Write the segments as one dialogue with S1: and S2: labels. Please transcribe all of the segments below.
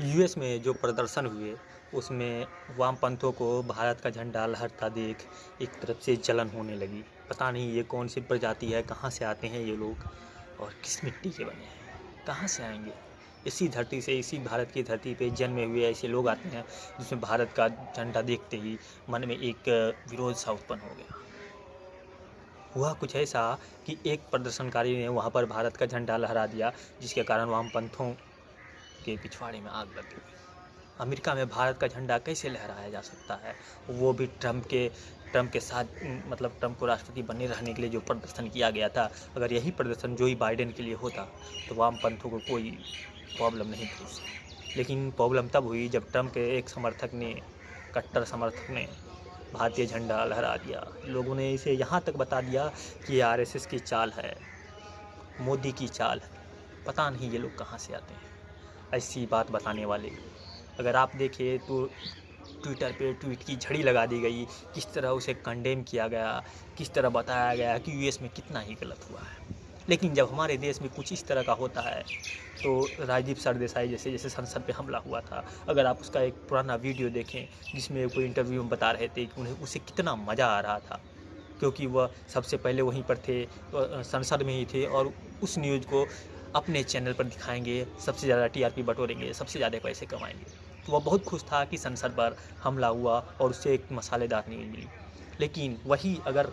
S1: US में जो प्रदर्शन हुए उसमें वामपंथों को भारत का झंडा लहरता देख एक तरफ से जलन होने लगी। पता नहीं ये कौन सी प्रजाति है, कहाँ से आते हैं ये लोग और किस मिट्टी के बने हैं, कहाँ से आएंगे। इसी धरती से, इसी भारत की धरती पे जन्मे हुए ऐसे लोग आते हैं जिसमें भारत का झंडा देखते ही मन में एक विरोध सा उत्पन्न हो गया। हुआ कुछ ऐसा कि एक प्रदर्शनकारी ने वहाँ पर भारत का झंडा लहरा दिया, जिसके कारण वामपंथों के पिछवाड़े में आग लग गई। अमेरिका में भारत का झंडा कैसे लहराया जा सकता है, वो भी ट्रंप के साथ, मतलब ट्रंप को राष्ट्रपति बने रहने के लिए जो प्रदर्शन किया गया था। अगर यही प्रदर्शन जो ही बाइडेन के लिए होता तो वामपंथों को कोई प्रॉब्लम नहीं थी इससे। लेकिन प्रॉब्लम तब हुई जब ट्रंप के एक कट्टर समर्थक ने भारतीय झंडा लहरा दिया। लोगों ने इसे यहाँ तक बता दिया कि ये आरएसएस की चाल है, मोदी की चाल है। पता नहीं ये लोग कहाँ से आते हैं ऐसी बात बताने वाले। अगर आप देखिए तो ट्विटर पे ट्वीट की झड़ी लगा दी गई, किस तरह उसे कंडेम किया गया, किस तरह बताया गया कि यूएस में कितना ही गलत हुआ है। लेकिन जब हमारे देश में कुछ इस तरह का होता है तो राजदीप सरदेसाई जैसे संसद पे हमला हुआ था, अगर आप उसका एक पुराना वीडियो देखें जिसमें कोई इंटरव्यू में बता रहे थे कि उसे कितना मज़ा आ रहा था, क्योंकि वह सबसे पहले वहीं पर थे, संसद में ही थे और उस न्यूज़ को अपने चैनल पर दिखाएंगे, सबसे ज़्यादा टीआरपी बटोरेंगे, सबसे ज़्यादा पैसे कमाएंगे। तो वह बहुत खुश था कि संसद पर हमला हुआ और उससे एक मसालेदार न्यूज़ मिली। लेकिन वही अगर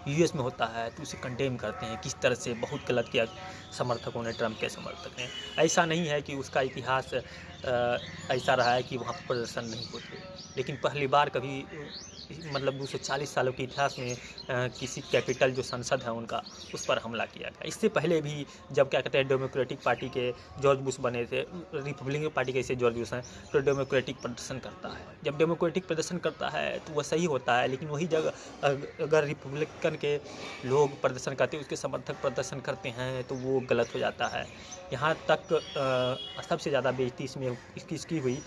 S1: यूएस में होता है तो उसे कंडेम करते हैं, किस तरह से बहुत गलत किया समर्थकों ने, ट्रंप के समर्थक ने। ऐसा नहीं है कि उसका इतिहास ऐसा रहा है कि वहाँ पर प्रदर्शन नहीं होते, लेकिन पहली बार कभी मतलब 240 सालों के इतिहास में किसी कैपिटल जो संसद है उनका, उस पर हमला किया गया। इससे पहले भी जब क्या कहते हैं डेमोक्रेटिक पार्टी के जॉर्ज बुश बने थे, रिपब्लिकन पार्टी के ऐसे जॉर्ज बुश हैं, तो डेमोक्रेटिक प्रदर्शन करता है। जब डेमोक्रेटिक प्रदर्शन करता है तो वह सही होता है, लेकिन वही जगह अगर रिपब्लिकन के लोग प्रदर्शन करते हैं, उसके समर्थक प्रदर्शन करते हैं तो वो गलत हो जाता है। यहाँ तक सबसे ज़्यादा बेइज्जती इसमें इसकी हुई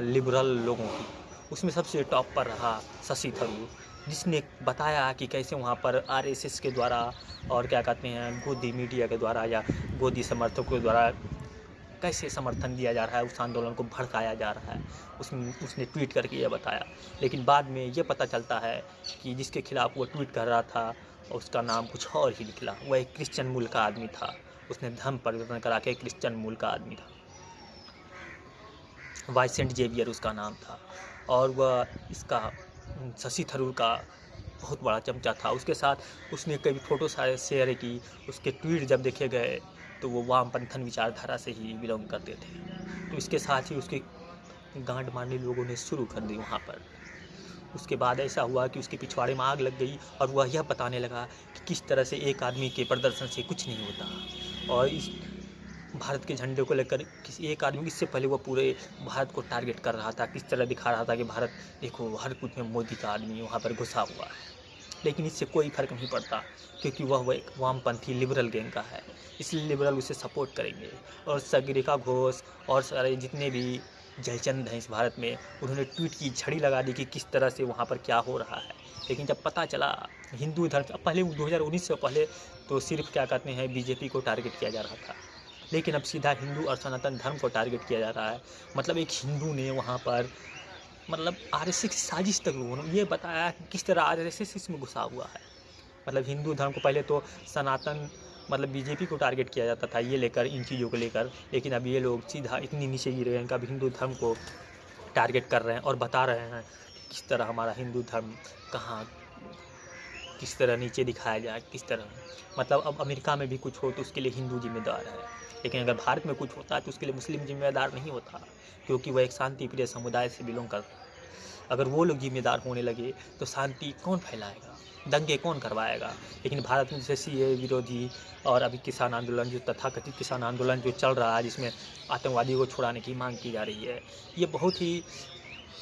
S1: लिबरल लोगों की। उसमें सबसे टॉप पर रहा शशि थरूर, जिसने बताया कि कैसे वहाँ पर आरएसएस के द्वारा और क्या कहते हैं गोदी मीडिया के द्वारा या गोदी समर्थकों के द्वारा कैसे समर्थन दिया जा रहा है, उस आंदोलन को भड़काया जा रहा है। उसने ट्वीट करके ये बताया। लेकिन बाद में ये पता चलता है कि जिसके खिलाफ वो ट्वीट कर रहा था उसका नाम कुछ और ही निकला। वह एक क्रिश्चियन मूल का आदमी था, उसने धर्म परिवर्तन करा के क्रिश्चियन मूल का आदमी था, वाइसेंट जेवियर उसका नाम था। और वह इसका शशि थरूर का बहुत बड़ा चमचा था। उसके साथ उसने कई फ़ोटो शेयर की। उसके ट्वीट जब देखे गए तो वो वामपंथन विचारधारा से ही बिलोंग करते थे, तो इसके साथ ही उसकी गांड मारने लोगों ने शुरू कर दी वहाँ पर। उसके बाद ऐसा हुआ कि उसके पिछवाड़े में आग लग गई और वह यह बताने लगा कि किस तरह से एक आदमी के प्रदर्शन से कुछ नहीं होता। और इस भारत के झंडे को लेकर किसी एक आदमी, इससे पहले वो पूरे भारत को टारगेट कर रहा था, किस तरह दिखा रहा था कि भारत देखो हर कुछ में मोदी का आदमी वहाँ पर घुसा हुआ है। लेकिन इससे कोई फर्क नहीं पड़ता, क्योंकि वह एक वामपंथी लिबरल गैंग का है, इसलिए लिबरल उसे सपोर्ट करेंगे। और सागरिका घोष और सारे जितने भी जयचंद हैं इस भारत में, उन्होंने ट्वीट की झड़ी लगा दी कि किस तरह से वहाँ पर क्या हो रहा है। लेकिन जब पता चला हिंदू धर्म, पहले 2019 से पहले तो सिर्फ क्या कहते हैं बीजेपी को टारगेट किया जा रहा था, लेकिन अब सीधा हिंदू और सनातन धर्म को टारगेट किया जा रहा है। मतलब एक हिंदू ने वहाँ पर, मतलब आरएसएस की साजिश तक लोगों ने ये बताया कि किस तरह आरएसएस इसमें घुसा हुआ है। मतलब हिंदू धर्म को पहले तो सनातन मतलब बीजेपी को टारगेट किया जाता था ये लेकर, इन चीज़ों को लेकर, लेकिन अब ये लोग सीधा इतनी नीचे गिर गए हैं कि अब हिंदू धर्म को टारगेट कर रहे हैं और बता रहे हैं किस तरह हमारा हिंदू धर्म कहाँ किस तरह नीचे दिखाया जाए, किस तरह। मतलब अब अमेरिका में भी कुछ हो तो उसके लिए हिंदू जिम्मेदार है, लेकिन अगर भारत में कुछ होता है तो उसके लिए मुस्लिम जिम्मेदार नहीं होता, क्योंकि वह एक शांति प्रिय समुदाय से बिलोंग करता है। अगर वो लोग जिम्मेदार होने लगे तो शांति कौन फैलाएगा, दंगे कौन करवाएगा। लेकिन भारत में जैसे सीएए विरोधी और अभी किसान आंदोलन, जो तथाकथित किसान आंदोलन जो चल रहा है, जिसमें आतंकवादियों को छुड़ाने की मांग की जा रही है, ये बहुत ही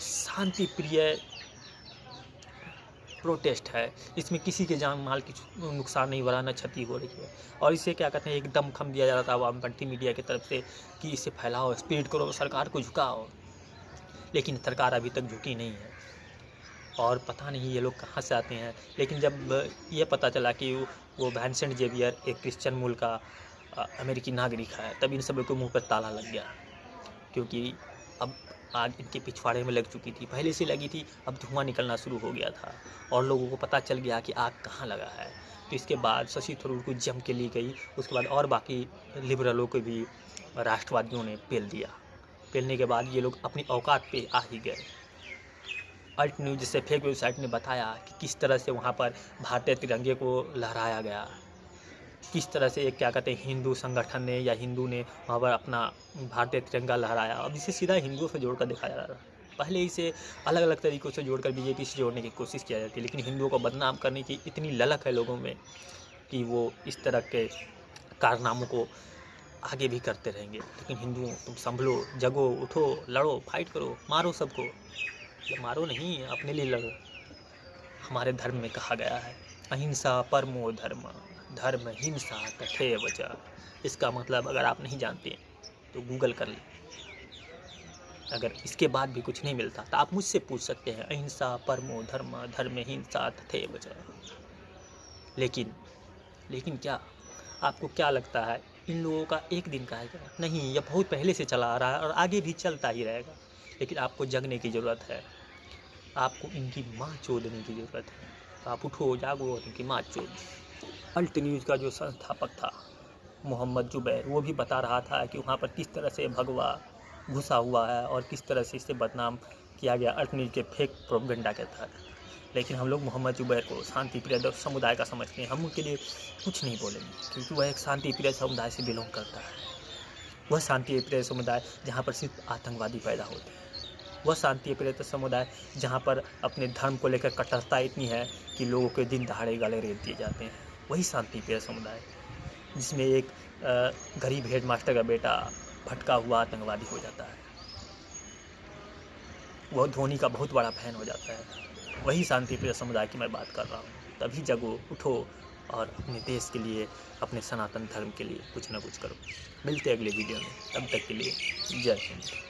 S1: शांति प्रिय प्रोटेस्ट है। इसमें किसी के जान माल की नुकसान नहीं हो रहा, न क्षति हो रही है। और इसे क्या कहते हैं एक दमखम दिया जा रहा था वामपंथी मीडिया की तरफ से कि इसे फैलाओ, स्प्रेड करो, सरकार को झुकाओ। लेकिन सरकार अभी तक झुकी नहीं है और पता नहीं ये लोग कहाँ से आते हैं। लेकिन जब ये पता चला कि वो वाइसेंट जेवियर एक क्रिश्चियन मूल का अमेरिकी नागरिक है, तब इन सब लोग के मुँह पर ताला लग गया। क्योंकि अब आग इनके पिछवाड़े में लग चुकी थी, पहले से लगी थी, अब धुआं निकलना शुरू हो गया था और लोगों को पता चल गया कि आग कहाँ लगा है। तो इसके बाद शशि थरूर को जम के ली गई। उसके बाद और बाकी लिबरलों को भी राष्ट्रवादियों ने पेल दिया। पेलने के बाद ये लोग अपनी औकात पे आ ही गए। अल्ट न्यूज़ जैसे फेक वेबसाइट ने बताया कि किस तरह से वहाँ पर भारतीय तिरंगे को लहराया गया, किस तरह से एक क्या कहते हैं हिंदू संगठन ने या हिंदू ने वहाँ पर अपना भारतीय तिरंगा लहराया। अब इसे सीधा हिंदुओं से जोड़कर दिखाया जा रहा है। पहले इसे अलग अलग तरीक़ों से जोड़कर बीजेपी से जोड़ने की कोशिश किया जाती है, लेकिन हिंदुओं को बदनाम करने की इतनी ललक है लोगों में कि वो इस तरह के कारनामों को आगे भी करते रहेंगे। लेकिन हिंदुओं, तुम संभलो, जगो, उठो, लड़ो, फाइट करो, मारो सबको। मारो नहीं, अपने लिए लड़ो। हमारे धर्म में कहा गया है अहिंसा परमो धर्म, धर्म हिंसा तथैव च। इसका मतलब अगर आप नहीं जानते तो गूगल कर लें। अगर इसके बाद भी कुछ नहीं मिलता तो आप मुझसे पूछ सकते हैं अहिंसा परमो धर्म, धर्म हिंसा तथैव च। लेकिन क्या आपको क्या लगता है इन लोगों का एक दिन का है क्या? नहीं, यह बहुत पहले से चला आ रहा है और आगे भी चलता ही रहेगा। लेकिन आपको जगने की ज़रूरत है, आपको इनकी माँ चोदने की ज़रूरत है। तो आप उठो, जागो और इनकी माँ चोद। अल्ट न्यूज़ का जो संस्थापक था मोहम्मद जुबैर, वो भी बता रहा था कि वहाँ पर किस तरह से भगवा घुसा हुआ है और किस तरह से इसे बदनाम किया गया अल्ट न्यूज़ के फेक प्रोपेगेंडा के तहत। लेकिन हम लोग मोहम्मद जुबैर को शांति प्रिय समुदाय का समझते हैं। हम उनके लिए कुछ नहीं बोलेंगे क्योंकि वह एक शांति प्रिय समुदाय से बिलोंग करता है। वह शांति प्रिय समुदाय जहाँ पर सिर्फ आतंकवादी पैदा होते हैं। वह शांति प्रिय समुदाय जहाँ पर अपने धर्म को लेकर कट्टरता इतनी है कि लोगों के दिन दहाड़े गले रेत दिए जाते हैं। वही शांति प्रिय समुदाय जिसमें एक गरीब हेडमास्टर का बेटा भटका हुआ आतंकवादी हो जाता है, वह धोनी का बहुत बड़ा फैन हो जाता है। वही शांति प्रिय समुदाय की मैं बात कर रहा हूँ। तभी जगो, उठो और अपने देश के लिए, अपने सनातन धर्म के लिए कुछ ना कुछ करो। मिलते हैं अगले वीडियो में, तब तक के लिए जय हिंद।